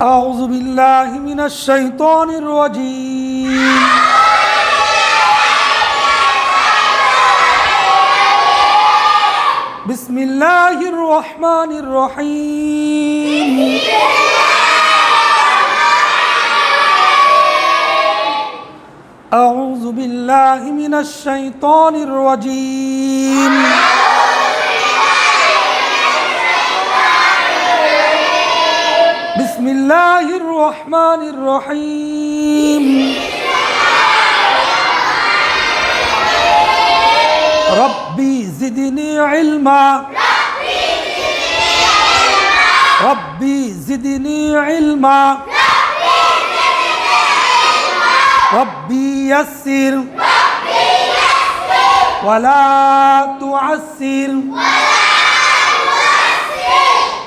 أعوذ بالله من الشيطان الرجيم بسم الله الرحمن الرحيم أعوذ بالله من الشيطان الرجيم بسم الله الرحمن الرحيم ربي زدني علما ربي زدني علما ربي يسر ولا تعسر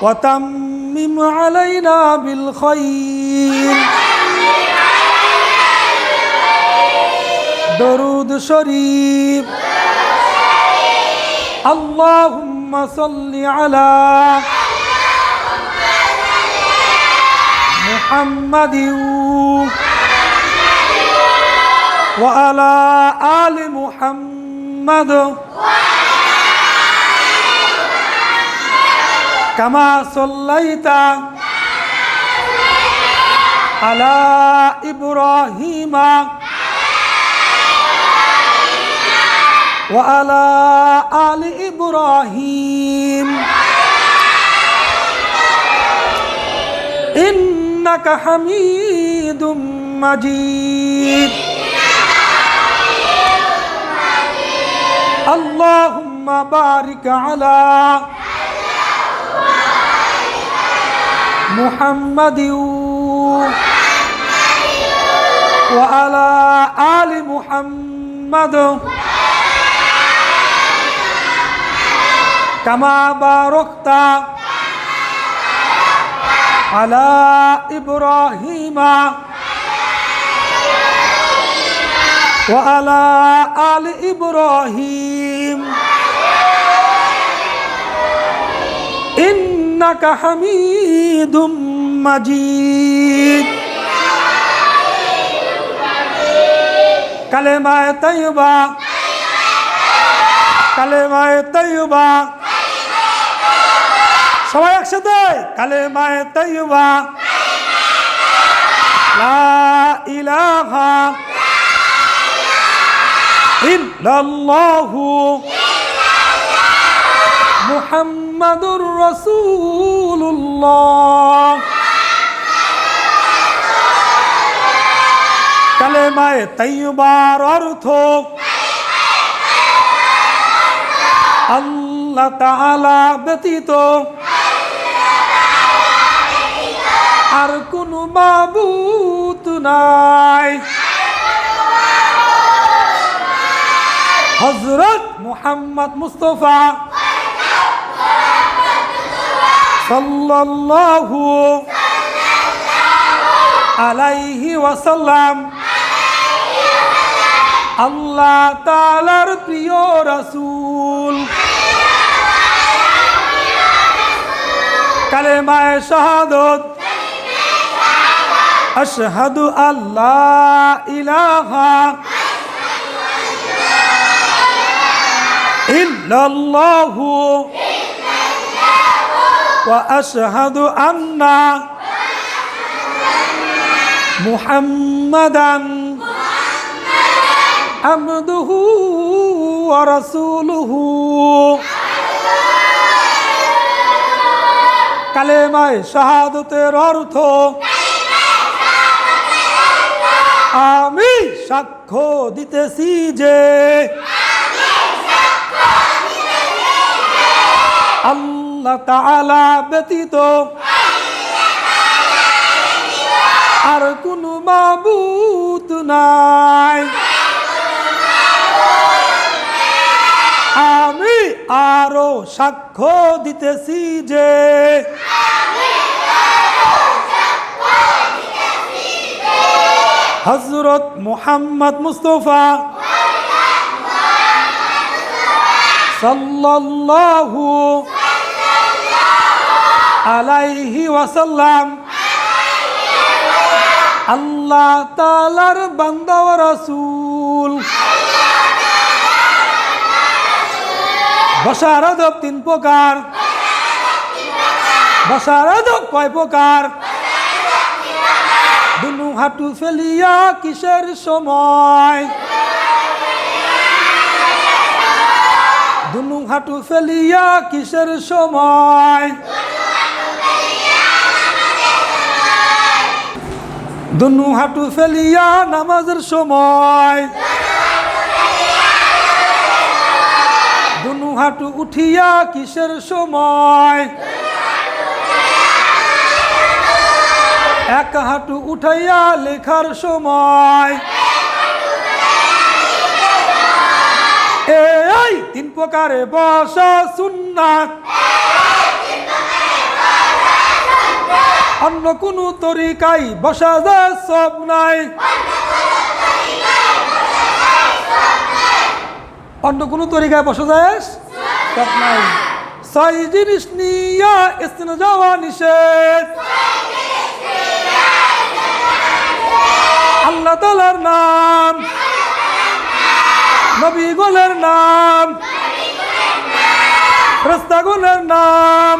وتمم علينا بالخير درود شريف اللهم صل على محمد وعلى آل محمد كما صليت على إبراهيم وعلى آل إبراهيم إنك حميد مجيد اللهم بارك على محمد وعلى آل محمد كما باركت على إبراهيم وعلى آل إبراهيم إنك حميد مجيد كلمة طيبة كلمة طيبة সবাই একসাথে কালেমা তাইয়্যিবা লা ইলাহা ইল্লাল্লাহু মুহাম্মাদুর রাসূলুল্লাহ কালেমা তাইয়্যিবার অর্থ আল্লাহ তাআলা ব্যতীত আর কোনো মাবুদ নাই হযরত মুহাম্মদ মুস্তাফা সাল্লাল্লাহু আলাইহি ওয়াসাল্লাম আল্লাহ তাআলার প্রিয় রাসূল কালেমায়ে শাহাদাত আশহাদু আল্লা ইলাহা ইল্লাল্লাহু ওয়া আশহাদু আন্না মুহাম্মাদান আবদুহু ওয়া রাসূলুহু কালেমায়ে শাহাদাতের অর্থ আমি সাক্ষ্য দিতেছি যে আল্লাহ তাআলা ব্যতীত আর কোনো মাবুদ নাই আমি আরো সাক্ষ্য দিতেছি যে হযরত মুহাম্মদ মুস্তাফা সাল্লাল্লাহু আলাইহি ওয়াসাল্লাম আল্লাহ তাআলার বান্দা ও রাসূল। বসার আদব তিন প্রকার। বসার আদব কয় প্রকার? দুনু হাঁটু ফেলিয়া কিসের সময়? দুনু হাঁটু ফেলিয়া কিসের সময়? দুনু হাঁটু ফেলিয়া নামাজের সময়। দুনু হাঁটু উঠিয়া কিসের সময়? এক হাঁটু উঠাইয়া লেখার সময়। এই তিন প্রকারে বসা সুন্নাত। অন্য কোন তরিকায় বসা যায় সব নাই। অন্য কোন তরিকায় বসা যায় সব নাই। ছয় জিনিস নিয়া ইস্তেনা যাওয়া নিষেধ। আল্লাহ তাআলার নাম, নবীগণের নাম, ফেরেশতাগণের নাম,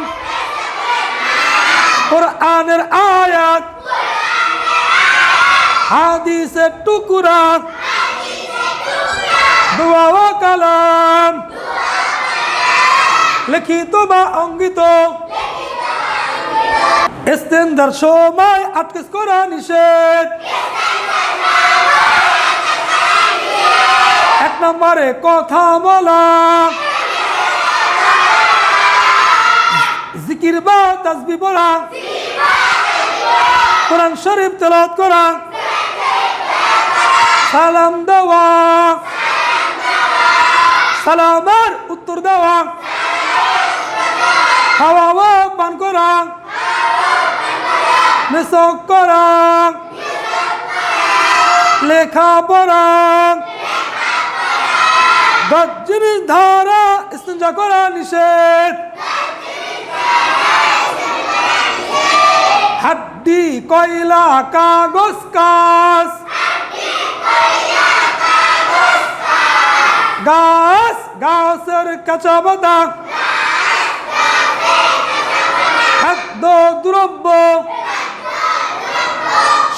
কোরআনের আয়াত, হাদিসের টুকরা, দোয়া ও কালাম, লিখিত বা অঙ্কিত, ইস্তেনজার সময় আটকেস করা নিষেধ। এক নম্বরে কথা বলা, জিকির বা তাসবিহ পড়া, কোরআন শরীফ তেলাওয়াত করা, সালাম দেওয়া, সালামের উত্তর দেওয়া, খাওয়া পান করা, মেসক করা, লেখা পড়া, 10 জিনিস ধারা ইস্তেঞ্জা করা নিষেধ। হাড্ডি, কয়লা, কাগজ, কাঁচ, গাছ, গাছের কাঁচা পাতা, খাদ্য দ্রব্য,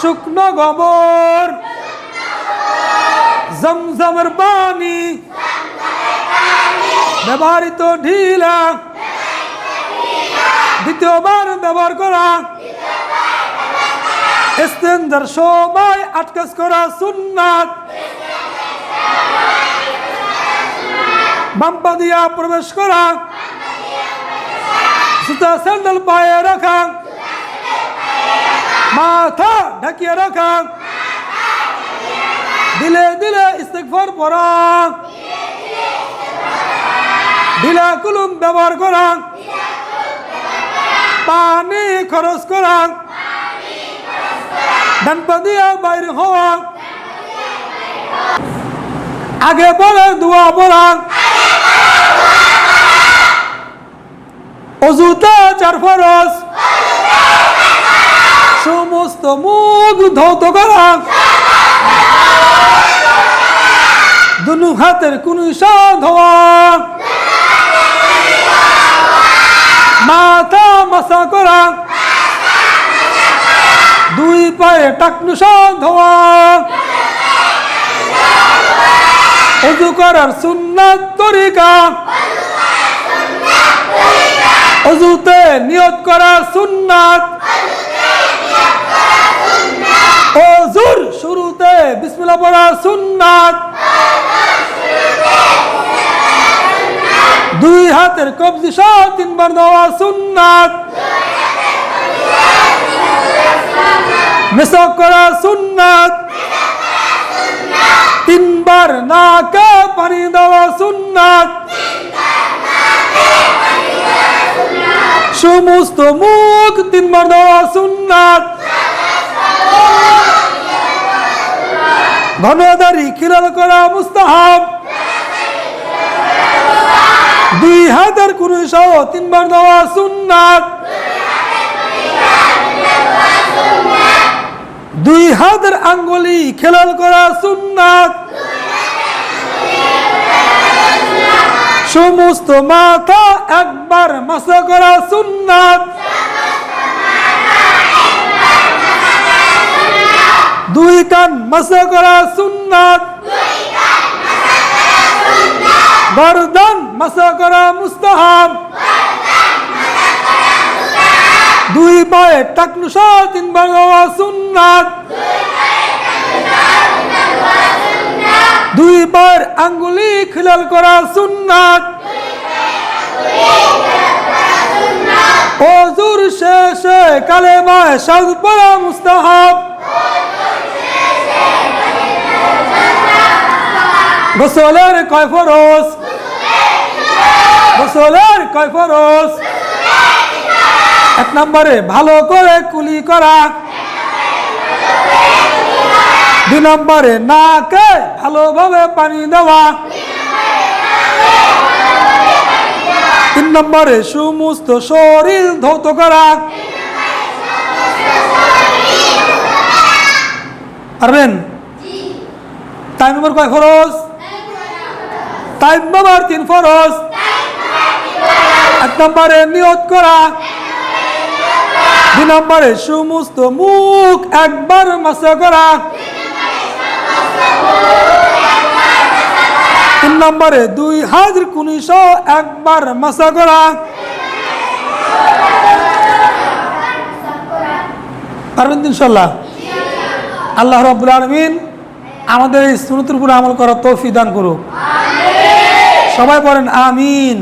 শুকনো গোবর, জমজমের পানি, ব্যবহৃত ঢিলা, দ্বিতীয়বার ব্যবহার করা, ইস্তেনজার সময় আটকাস করা সুন্নাত। বাম পা দিয়া প্রবেশ করা, জুতা স্যান্ডেল পায়ে রাখা, মাথা ঢাকিয়ে রাখা, দিলে দিলে ইস্তেগফার পড়া, ঢিলা কুলুম ব্যবহার করা, পানি খরচ করা, ডান পা দিয়া বাইরে হওয়া, আগে পরে দোয়া পড়া, অজুতে 4 ফরজ, সমস্ত মুখ ধৌত করা, দুনু হাতের কুনুইশা ধোয়া, মাথা মাসা করা, 2 পায়ে টাকনুসা ধোয়া, ওযু করার সুন্নাত তরিকা, ওযুতে নিয়ত করা সুন্নাত, ওযুর শুরুতে বিসমিল্লাহ পড়া সুন্নাত, 2 হাতের কবজি সহ 3 বার দেওয়া সুন্নাত, মেসক করা সুন্নাত, 3 বার নাকে পানি দেওয়া সুন্নাত, সমস্ত মুখ 3 বার দেওয়া সুন্নাত, ঘন দাড়ি খিলাল করা মুস্তাহাব, 2 হাতের কুনুই সহ 3 বার দেওয়া সুন্নাত, দুই হাতের আঙ্গুলি খেলাল করা সুন্নাত সমস্ত মাথা একবার মাসা করা সুন্নাত দুই কান মাসা করা সুন্নাত গর্দন মাসা করা মুস্তাহাব দুই পায়ে টাকনু সহ তিনবার গাওয়া সুন্নাত দুই পায়ের আঙ্গুলি খিলাল করা সুন্নাত ওযুর শেষে কালেমায়ে শাহাদাত পড়া মুস্তাহাব গোসলের কয় ফরজ গোসলের কয় ফরজ এক নম্বরে ভালো করে কুলি করা দুই নম্বরে নাকে ভালোভাবে পানি দেওয়া তিন নম্বরে সমস্ত শরীর ধৌত করা পারবেন তাইমুমের কয় ফরজ তাইমুমের 3 ফরজ এক নম্বরে নিয়ত করা দুই নম্বরে সমস্ত মুখ একবার মাসা করা তিন নম্বরে দুই হাতের কুনি সহ একবার মাসা করা পারবেন ইনশাআল্লাহ আল্লাহ রাব্বুল আলামিন আমাদের এই সুন্নতের উপর আমল করার তৌফিক দান করুক সবাই বলেন আমিন।